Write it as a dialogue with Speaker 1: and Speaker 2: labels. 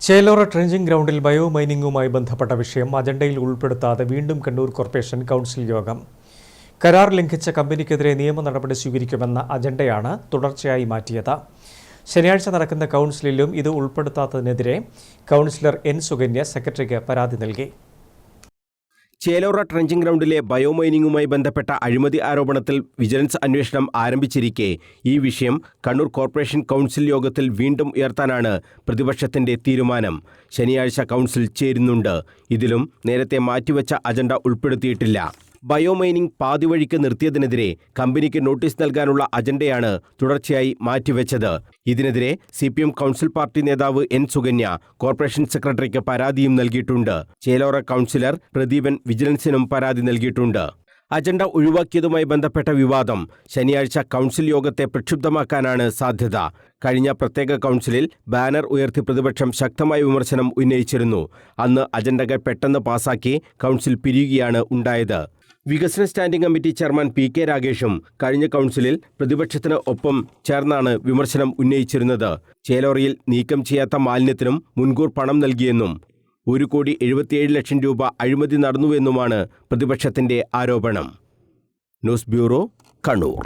Speaker 1: Chelora trenching ഗ്രൗണ്ടിൽ bio മൈനിംഗുമായി ബന്ധപ്പെട്ട വിഷയം അജണ്ടയിൽ ഉൾപ്പെടുത്താതെ വീണ്ടും കണ്ണൂർ കോർപ്പറേഷൻ കൗൺസിൽ യോഗം. കരാർ ലംഘിച്ച കമ്പനിക്കെതിരെ നിയമ നടപടി സ്വീകരിക്കുമെന്ന അജണ്ടയാണ് തുടർച്ചയായി മാറ്റിയത്. ശനിയാഴ്ച നടക്കുന്ന കൗൺസിലിലും ഇത് ഉൾപ്പെടുത്താത്തതിനെതിരെ കൗൺസിലർ എൻ സുകന്യ സെക്രട്ടറിക്ക് പരാതി നൽകി.
Speaker 2: ചേലോറ ട്രെഞ്ചിങ് ഗ്രൗണ്ടിലെ ബയോമൈനിങ്ങുമായി ബന്ധപ്പെട്ട അഴിമതി ആരോപണത്തിൽ വിജിലൻസ് അന്വേഷണം ആരംഭിച്ചിരിക്കെ ഈ വിഷയം കണ്ണൂർ കോർപ്പറേഷൻ കൗൺസിൽ യോഗത്തിൽ വീണ്ടും ഉയർത്താനാണ് പ്രതിപക്ഷത്തിന്റെ തീരുമാനം. ശനിയാഴ്ച കൗൺസിൽ ചേരുന്നുണ്ട്. ഇതിലും നേരത്തെ മാറ്റിവെച്ച അജണ്ട ഉൾപ്പെടുത്തിയിട്ടില്ല. ബയോമൈനിംഗ് പാതിവഴിക്ക് നിർത്തിയതിനെതിരെ കമ്പനിക്ക് നോട്ടീസ് നൽകാനുള്ള അജണ്ടയാണ് തുടർച്ചയായി മാറ്റിവെച്ചത്. ഇതിനെതിരെ CPM കൗൺസിൽ പാർട്ടി നേതാവ് എൻ സുകന്യ കോർപ്പറേഷൻ സെക്രട്ടറിക്ക് പരാതിയും നൽകിയിട്ടുണ്ട്. ചേലോറ കൗൺസിലർ പ്രദീപൻ വിജിലൻസിനും പരാതി നൽകിയിട്ടുണ്ട്. അജണ്ട ഒഴിവാക്കിയതുമായി ബന്ധപ്പെട്ട വിവാദം ശനിയാഴ്ച കൗൺസിൽ യോഗത്തെ പ്രക്ഷുബ്ധമാക്കാനാണ് സാധ്യത. കഴിഞ്ഞ പ്രത്യേക കൗൺസിലിൽ ബാനർ ഉയർത്തി പ്രതിപക്ഷം ശക്തമായ വിമർശനം ഉന്നയിച്ചിരുന്നു. അന്ന് അജണ്ടകൾ പെട്ടെന്ന് പാസാക്കി കൗൺസിൽ പിരിയുകയാണ് ഉണ്ടായത്. വികസന സ്റ്റാൻഡിംഗ് കമ്മിറ്റി ചെയർമാൻ PK രാഗേഷും കഴിഞ്ഞ കൗൺസിലിൽ പ്രതിപക്ഷത്തിന് ഒപ്പം ചേർന്നാണ് വിമർശനം ഉന്നയിച്ചിരുന്നത്. ചേലോറയിൽ നീക്കം ചെയ്യാത്ത മാലിന്യത്തിനും മുൻകൂർ പണം നൽകിയെന്നും 1,77,00,000 രൂപ അഴിമതി നടന്നുവെന്നുമാണ് പ്രതിപക്ഷത്തിന്റെ ആരോപണം. News bureau, Kannur.